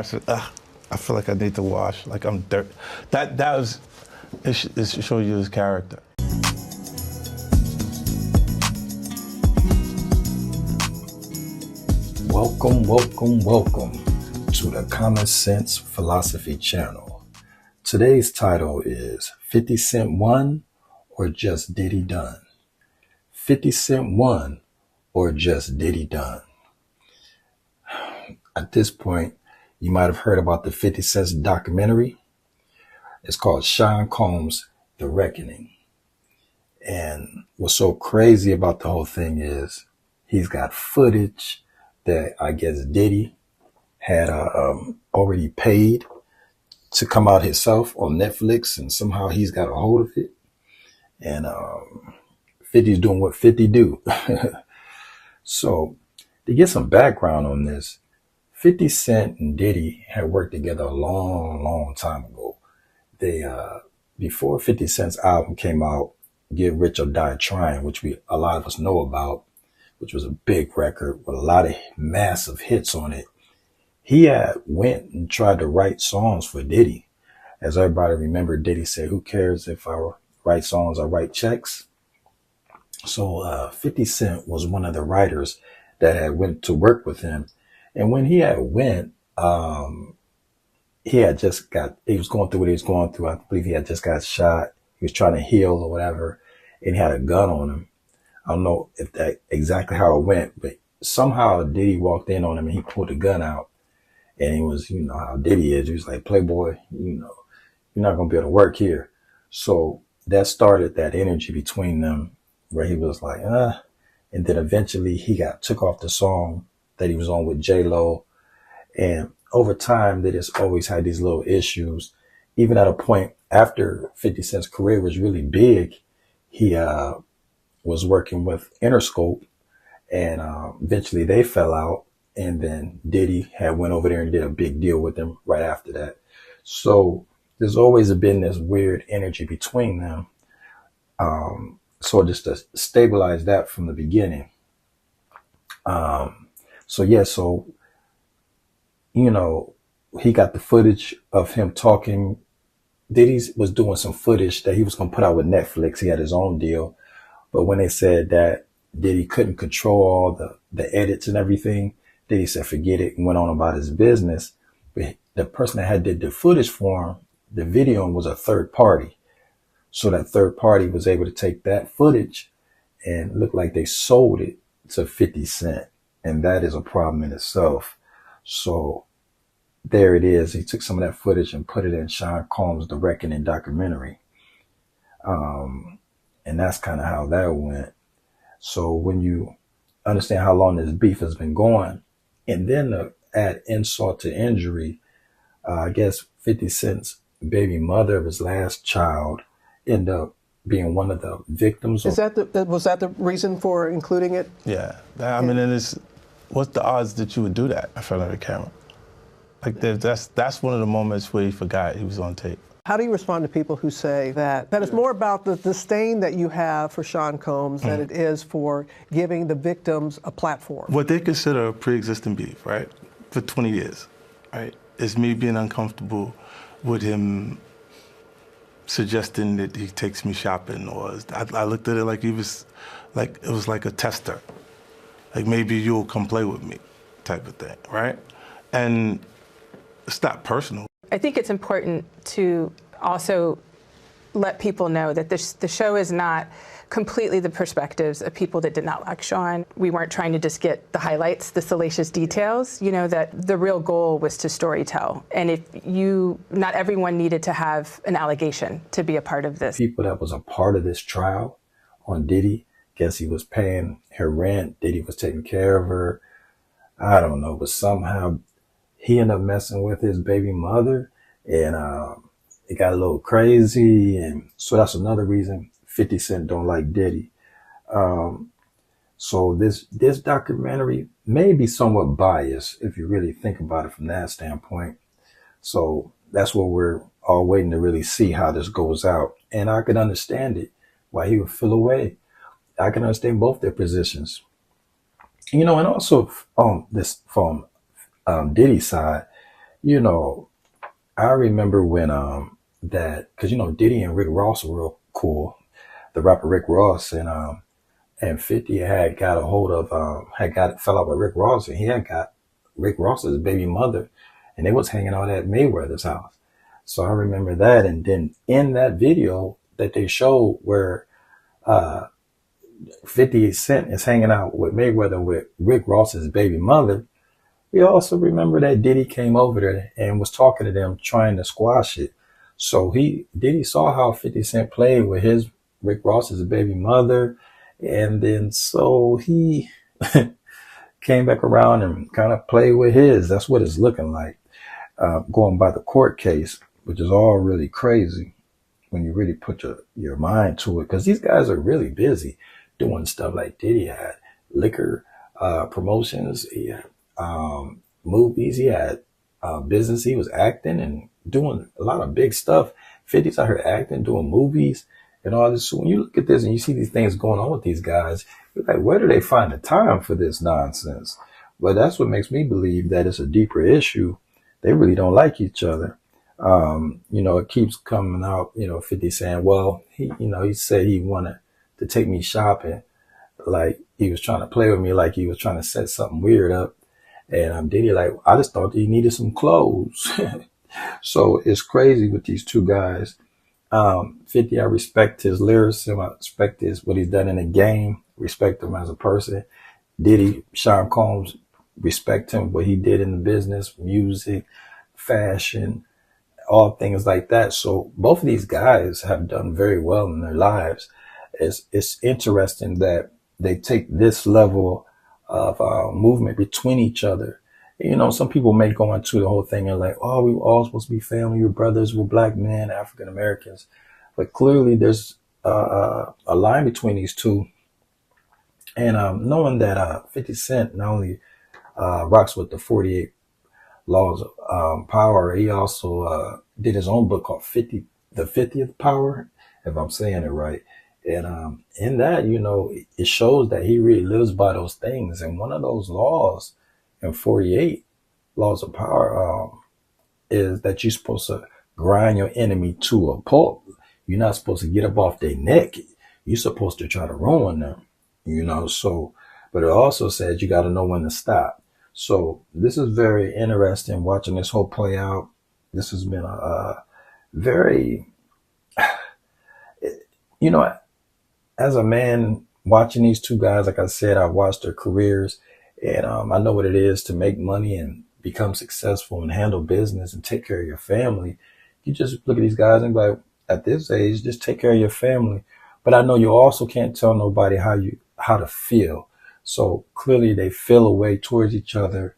I said, ugh, I feel like I need to wash, like I'm dirt. That was, it shows you his character. Welcome to the Common Sense Philosophy channel. Today's title is 50 Cent Won or Just Diddy Done? 50 Cent Won or Just Diddy Done? At this point, you might have heard about the 50 Cent documentary. It's called Sean Combs' The Reckoning. And what's so crazy about the whole thing is he's got footage that I guess Diddy had already paid to come out himself on Netflix, and somehow he's got a hold of it. And 50's doing what 50 do. So to get some background on this, 50 Cent and Diddy had worked together a long time ago. They before 50 Cent's album came out, Get Rich or Die Trying, which a lot of us know about, which was a big record with a lot of massive hits on it. He had went and tried to write songs for Diddy. As everybody remember, Diddy said, who cares if I write songs, I write checks. So 50 Cent was one of the writers that had went to work with him. And when he had went, he was going through what he was going through. I believe he had just got shot. He was trying to heal or whatever, and he had a gun on him. I don't know if that exactly how it went, but somehow Diddy walked in on him and he pulled the gun out. And he was, you know how Diddy is. He was like, Playboy, you know, you're not going to be able to work here. So that started that energy between them where he was like, And then eventually he took off the song that he was on with J-Lo. And over time, they just always had these little issues. Even at a point after 50 Cent's career was really big, he was working with Interscope, and eventually they fell out. And then Diddy had went over there and did a big deal with them right after that. So there's always been this weird energy between them. So just to stabilize that from the beginning. So you know, he got the footage of him talking. Diddy was doing some footage that he was going to put out with Netflix. He had his own deal. But when they said that Diddy couldn't control all the edits and everything, Diddy said, forget it, and went on about his business. But the person that did the footage for him, the video, was a third party. So that third party was able to take that footage and look like they sold it to 50 Cent. And that is a problem in itself. So there it is. He took some of that footage and put it in Sean Combs' The Reckoning documentary. And that's kind of how that went. So when you understand how long this beef has been going, and then to add insult to injury, I guess 50 Cent's baby mother of his last child ended up being one of the victims. Was that the reason for including it? Yeah. I mean, what's the odds that you would do that in front of the camera? Like that's one of the moments where he forgot he was on tape. How do you respond to people who say that it's more about the disdain that you have for Sean Combs than it is for giving the victims a platform? What they consider a pre-existing beef, right, for 20 years, right, is me being uncomfortable with him suggesting that he takes me shopping, or I looked at it like it was like a tester, like maybe you'll come play with me, type of thing, right? And it's not personal. I think it's important to also let people know that the show is not completely the perspectives of people that did not like Sean. We weren't trying to just get the highlights, the salacious details, you know, that the real goal was to storytell. And not everyone needed to have an allegation to be a part of this. People that was a part of this trial on Diddy, guess he was paying her rent, Diddy was taking care of her. I don't know, but somehow he ended up messing with his baby mother, and it got a little crazy. And so that's another reason 50 Cent don't like Diddy. So this documentary may be somewhat biased if you really think about it from that standpoint. So that's what we're all waiting to really see how this goes out. And I can understand it, why he would feel away. I can understand both their positions. You know, and also this from Diddy's side, You know, I remember when that, because you know Diddy and Rick Ross were real cool. The rapper Rick Ross and 50 had got a hold of fell out with Rick Ross, and he had got Rick Ross's baby mother, and they was hanging out at Mayweather's house. So I remember that, and then in that video that they showed where uh 50 Cent is hanging out with Mayweather with Rick Ross's baby mother, we also remember that Diddy came over there and was talking to them, trying to squash it. So Diddy saw how 50 Cent played with his Rick Ross's baby mother, and then so he came back around and kind of played with his. That's what it's looking like, going by the court case, which is all really crazy when you really put your mind to it, because these guys are really busy doing stuff. Like Diddy had liquor promotions, he had movies, he had business, he was acting and doing a lot of big stuff. 50's out here acting, doing movies and all this. So when you look at this and you see these things going on with these guys, you're like, where do they find the time for this nonsense? But that's what makes me believe that it's a deeper issue. They really don't like each other. You know, it keeps coming out, you know, 50 saying, well, he said he wanted to take me shopping, like he was trying to play with me, like he was trying to set something weird up. And Diddy like, I just thought he needed some clothes. So it's crazy with these two guys. 50, I respect his lyricism. I respect what he's done in the game. Respect him as a person. Diddy, Sean Combs, respect him, what he did in the business, music, fashion, all things like that. So both of these guys have done very well in their lives. It's interesting that they take this level of movement between each other. You know, some people may go into the whole thing and like, oh, we were all supposed to be family. We're brothers. We're black men, African Americans. But clearly there's a line between these two. And knowing that 50 Cent not only rocks with the 48 laws of power, he also did his own book called The 50th Power, if I'm saying it right. And in that, you know, it shows that he really lives by those things. And one of those laws in 48 laws of power is that you're supposed to grind your enemy to a pulp. You're not supposed to get up off their neck. You're supposed to try to ruin them, you know. So, but it also says you got to know when to stop. So this is very interesting watching this whole play out. This has been a very, you know, as a man watching these two guys, like I said, I watched their careers, and I know what it is to make money and become successful and handle business and take care of your family. You just look at these guys and be like, at this age, just take care of your family. But I know you also can't tell nobody how to feel. So clearly they feel a way towards each other.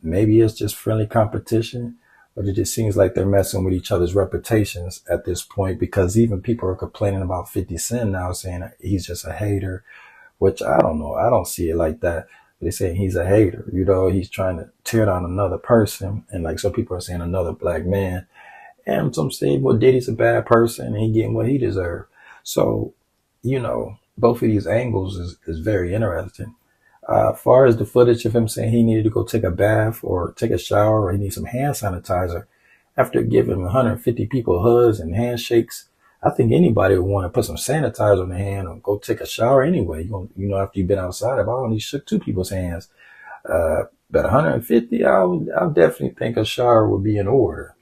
Maybe it's just friendly competition, but it just seems like they're messing with each other's reputations at this point, because even people are complaining about 50 Cent now, saying he's just a hater, which I don't know. I don't see it like that. They're saying he's a hater. You know, he's trying to tear down another person. And like some people are saying another black man. And some say, well, Diddy's a bad person and he getting what he deserved. So, you know, both of these angles is very interesting. As far as the footage of him saying he needed to go take a bath or take a shower or he needs some hand sanitizer, after giving 150 people hugs and handshakes, I think anybody would want to put some sanitizer on their hand or go take a shower anyway. You know, after you've been outside, if I only shook two people's hands, but 150, I definitely think a shower would be in order.